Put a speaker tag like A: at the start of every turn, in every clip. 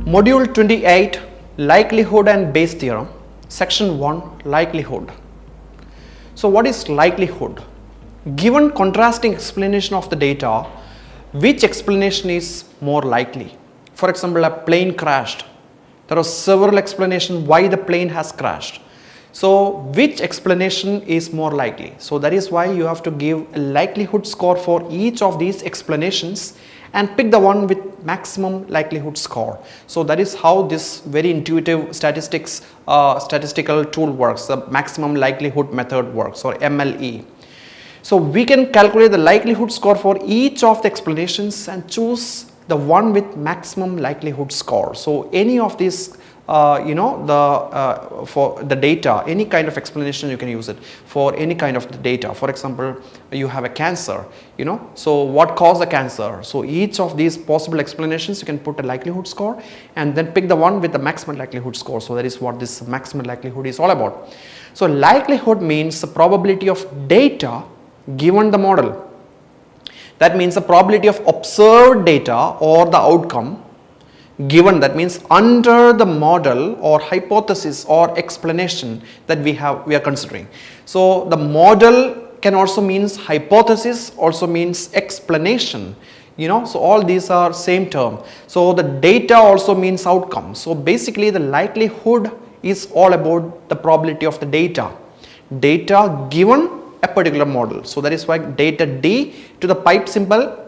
A: Module 28, Likelihood and Bayes Theorem, Section 1, Likelihood. So what is likelihood? Given contrasting explanation of the data, which explanation is more likely? For example, a plane crashed. There are several explanations why the plane has crashed. So which explanation is more likely? So that is why you have to give a likelihood score for each of these explanations and pick the one with maximum likelihood score. So that is how this very intuitive statistical tool works, the maximum likelihood method works, or MLE. So we can calculate the likelihood score for each of the explanations and choose the one with maximum likelihood score. So any of these for the data, any kind of explanation you can use it for any kind of the data. For example, you have a cancer, so what caused the cancer? So each of these possible explanations you can put a likelihood score and then pick the one with the maximum likelihood score. So that is what this maximum likelihood is all about. So likelihood means the probability of data given the model. That means the probability of observed data or the outcome given, that means under the model or hypothesis or explanation that we are considering. So the model can also means hypothesis, also means explanation, so all these are same term. So the data also means outcome. So basically the likelihood is all about the probability of the data given a particular model. So that is why data D to the pipe symbol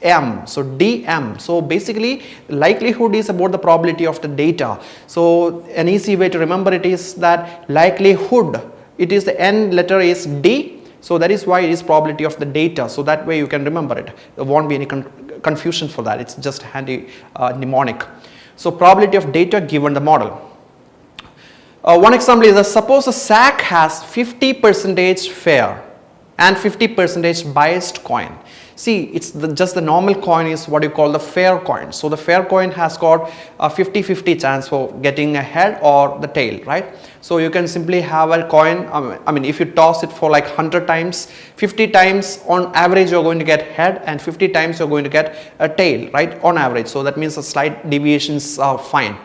A: M, so dm. So basically likelihood is about the probability of the data. So an easy way to remember it is that likelihood, it is the end letter is D, so that is why it is probability of the data. So that way you can remember it, there won't be any confusion for that, it's just handy mnemonic. So probability of data given the model. One example is that suppose a sack has 50% fair and 50% biased coin. See, it's just the normal coin is what you call the fair coin. So the fair coin has got a 50-50 chance for getting a head or the tail, right? So you can simply have a coin, if you toss it for like 100 times, 50 times on average you're going to get head and 50 times you're going to get a tail, right, on average. So that means the slight deviations are fine.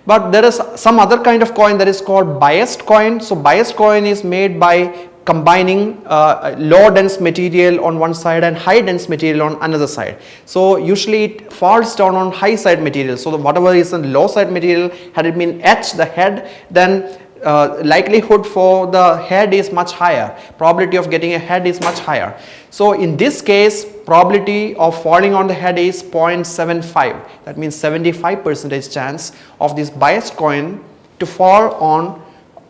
A: But there is some other kind of coin that is called biased coin. So biased coin is made by combining low dense material on one side and high dense material on another side. So usually it falls down on high side material. So whatever is in low side material, had it been etched the head, then likelihood for the head is much higher, probability of getting a head is much higher. So in this case, probability of falling on the head is 0.75, that means 75% chance of this biased coin to fall on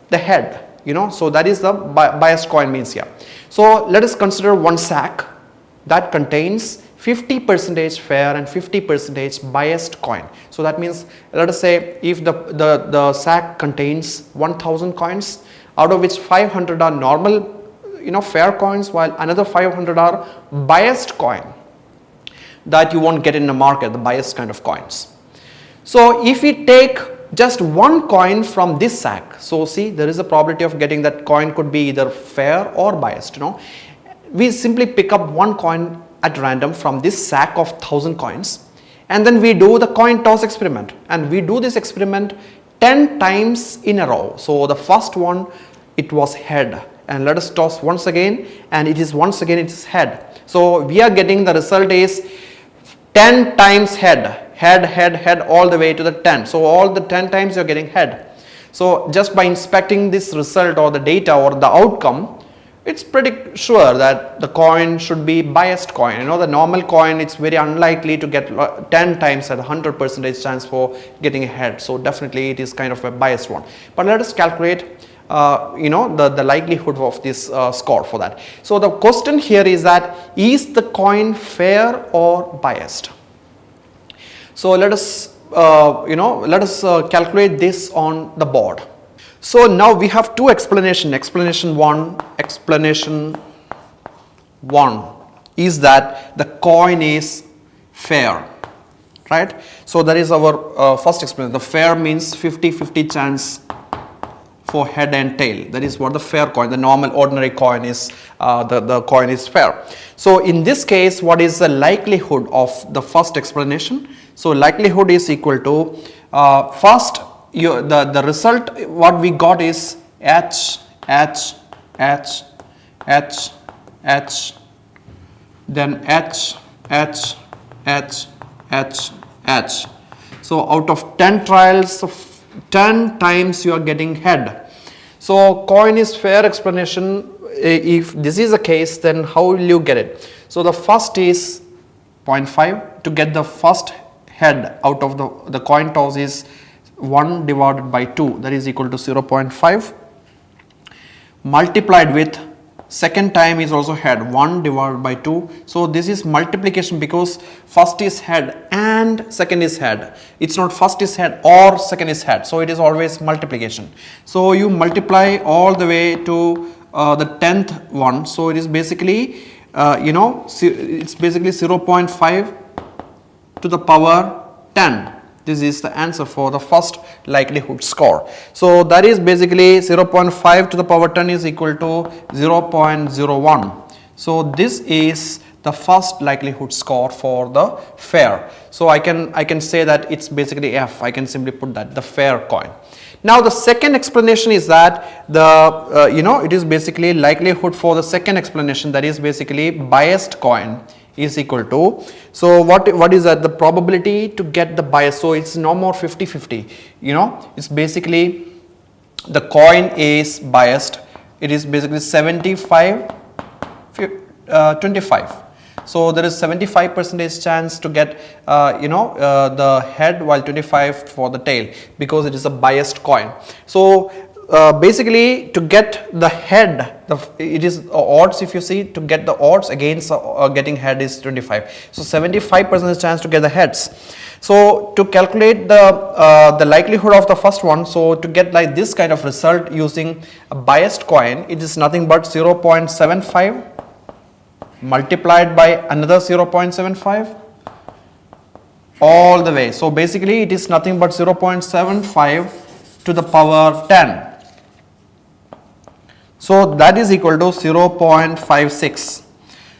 A: the head, so that is the biased coin means here. So let us consider one sack that contains 50% fair and 50% biased coin. So that means, let us say if the sack contains 1000 coins, out of which 500 are normal fair coins, while another 500 are biased coin that you won't get in the market, the biased kind of coins. So if we take just one coin from this sack, so see, there is a probability of getting that coin could be either fair or biased. We simply pick up one coin at random from this sack of 1000 coins and then we do the coin toss experiment, and we do this experiment 10 times in a row. So the first one, it was head, and let us toss once again, and it is once again it is head. So we are getting the result is 10 times head all the way to the 10. So all the 10 times you are getting head. So just by inspecting this result or the data or the outcome, it's pretty sure that the coin should be biased coin. The normal coin, it's very unlikely to get 10 times at 100% chance for getting a head. So definitely it is kind of a biased one. But let us calculate the likelihood of this score for that. So the question here is that, is the coin fair or biased? So let us calculate this on the board. So now we have two explanations. Explanation one is that the coin is fair, right? So that is our first explanation. The fair means 50-50 chance for head and tail. That is what the fair coin, the normal ordinary coin is, the coin is fair. So in this case, what is the likelihood of the first explanation? So likelihood is equal to first the result what we got is H, H, H, H, H, then H, H, H, H, H. So out of 10 trials, 10 times you are getting head. So coin is fair explanation. If this is the case, then how will you get it? So the first is 0.5. To get the first head out of the coin toss is 1 divided by 2, that is equal to 0.5, multiplied with second time is also head, 1 divided by 2. So this is multiplication because first is head and second is head. It's not first is head or second is head. So it is always multiplication. So you multiply all the way to the 10th one. So it is basically it's basically 0.5 to the power 10. This is the answer for the first likelihood score. So that is basically 0.5 to the power 10 is equal to 0.01. So this is the first likelihood score for the fair. So I can say that it's basically F. I can simply put that, the fair coin. Now the second explanation is that the it is basically likelihood for the second explanation, that is basically biased coin is equal to, so what is that, the probability to get the bias. So it's no more 50-50, it's basically the coin is biased. It is basically 75 25. So there is 75% chance to get the head, while 25 for the tail, because it is a biased coin. So basically to get the head, it is odds, if you see, to get the odds against getting head is 25. So 75% chance to get the heads. So to calculate the likelihood of the first one, so to get like this kind of result using a biased coin, it is nothing but 0.75 multiplied by another 0.75 all the way. So basically it is nothing but 0.75 to the power 10. So that is equal to 0.56.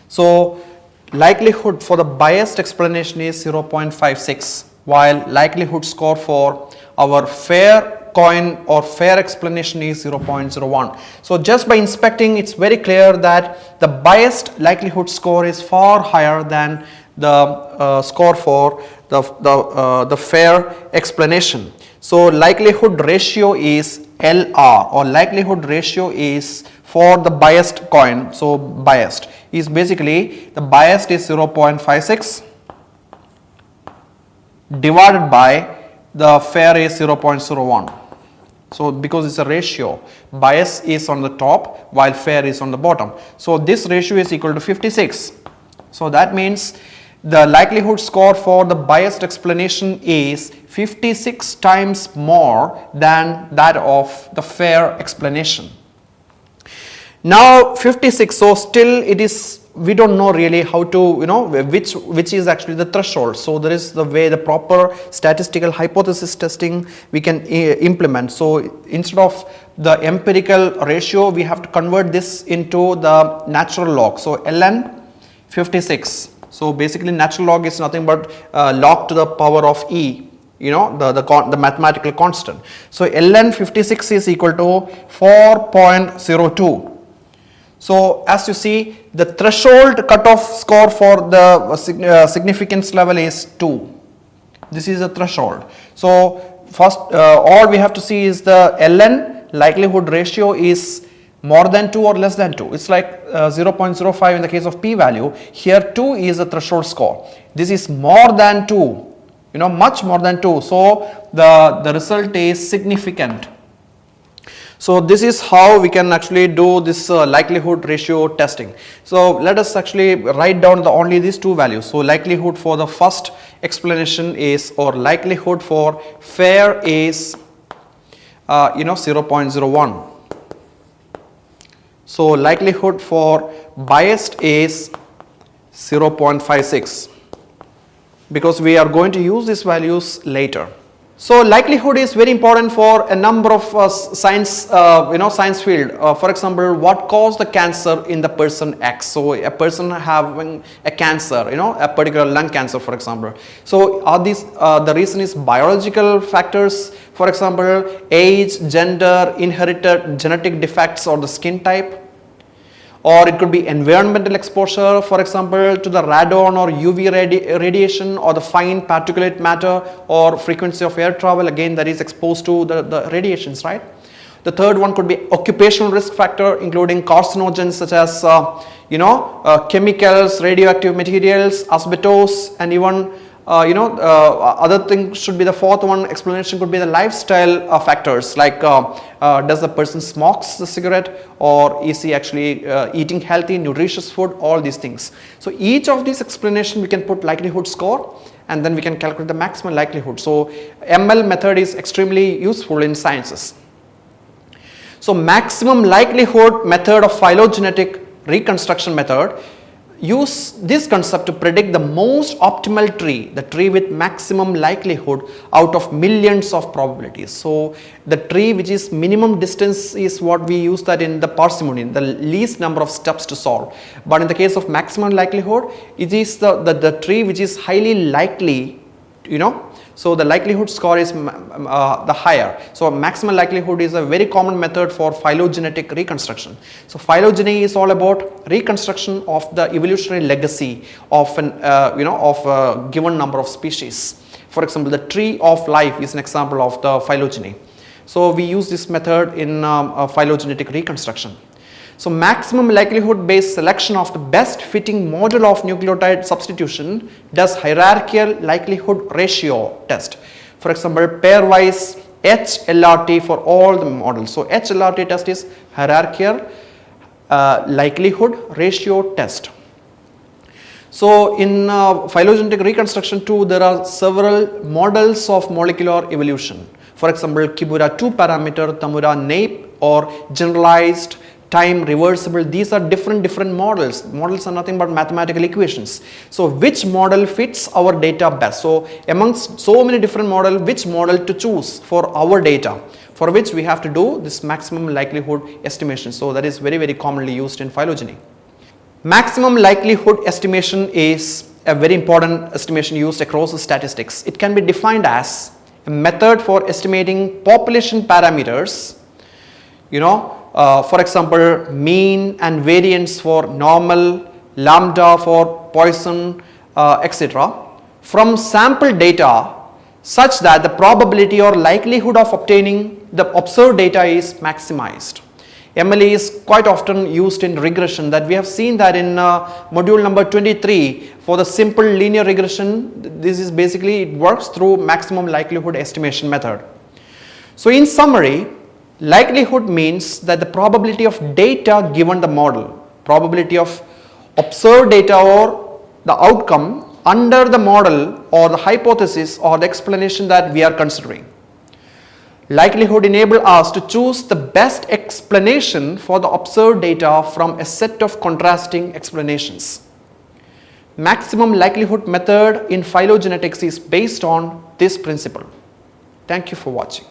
A: So likelihood for the biased explanation is 0.56, while likelihood score for our fair coin or fair explanation is 0.01. So just by inspecting, it's very clear that the biased likelihood score is far higher than the score for the fair explanation. So likelihood ratio is LR, or likelihood ratio is for the biased coin. So biased is basically, the biased is 0.56 divided by the fair is 0.01. So because it's a ratio, bias is on the top while fair is on the bottom. So this ratio is equal to 56. So that means the likelihood score for the biased explanation is 56 times more than that of the fair explanation. Now 56, so still it is, we don't know really how to, which is actually the threshold. So there is the way, the proper statistical hypothesis testing we can implement. So instead of the empirical ratio, we have to convert this into the natural log. So ln 56. So basically natural log is nothing but log to the power of e, the mathematical constant. So ln 56 is equal to 4.02. So as you see, the threshold cutoff score for the significance level is 2. This is a threshold. So first all we have to see is the ln likelihood ratio is more than 2 or less than 2. It's like 0.05 in the case of p-value. Here 2 is a threshold score. This is more than 2, much more than 2. So the result is significant. So this is how we can actually do this likelihood ratio testing. So let us actually write down only these two values. So likelihood for the first explanation is, or likelihood for fair is 0.01. So likelihood for biased is 0.56, because we are going to use these values later. So likelihood is very important for a number of science, science field. For example, what caused the cancer in the person X? So a person having a cancer, a particular lung cancer, for example. So are these the reason is biological factors, for example, age, gender, inherited genetic defects, or the skin type. Or it could be environmental exposure, for example, to the radon or UV radiation, or the fine particulate matter, or frequency of air travel, again that is exposed to the radiations, right? The third one could be occupational risk factor, including carcinogens such as chemicals, radioactive materials, asbestos, and even other thing should be the fourth one. Explanation could be the lifestyle factors, like does the person smokes the cigarette, or is he actually eating healthy, nutritious food, all these things. So each of these explanation we can put likelihood score, and then we can calculate the maximum likelihood. So ML method is extremely useful in sciences. So maximum likelihood method of phylogenetic reconstruction method use this concept to predict the most optimal tree, the tree with maximum likelihood out of millions of probabilities. So the tree which is minimum distance is what we use that in the parsimony, the least number of steps to solve. But in the case of maximum likelihood, it is the tree which is highly likely, so the likelihood score is the higher. So maximum likelihood is a very common method for phylogenetic reconstruction. So phylogeny is all about reconstruction of the evolutionary legacy of of a given number of species. For example, the tree of life is an example of the phylogeny. So we use this method in phylogenetic reconstruction. So maximum likelihood based selection of the best fitting model of nucleotide substitution does hierarchical likelihood ratio test. For example, pairwise HLRT for all the models. So HLRT test is hierarchical likelihood ratio test. So in phylogenetic reconstruction too, there are several models of molecular evolution. For example, Kibura 2 parameter, Tamura NAPE, or generalized time reversible. These are different models. Models are nothing but mathematical equations. So which model fits our data best? So amongst so many different models, which model to choose for our data, for which we have to do this maximum likelihood estimation. So that is very commonly used in phylogeny. Maximum likelihood estimation is a very important estimation used across the statistics. It can be defined as a method for estimating population parameters, for example, mean and variance for normal, lambda for Poisson, etc. from sample data such that the probability or likelihood of obtaining the observed data is maximized. ML is quite often used in regression, that we have seen that in module number 23 for the simple linear regression. This is basically, it works through maximum likelihood estimation method. So in summary, likelihood means that the probability of data given the model, probability of observed data or the outcome under the model or the hypothesis or the explanation that we are considering. Likelihood enables us to choose the best explanation for the observed data from a set of contrasting explanations. Maximum likelihood method in phylogenetics is based on this principle. Thank you for watching.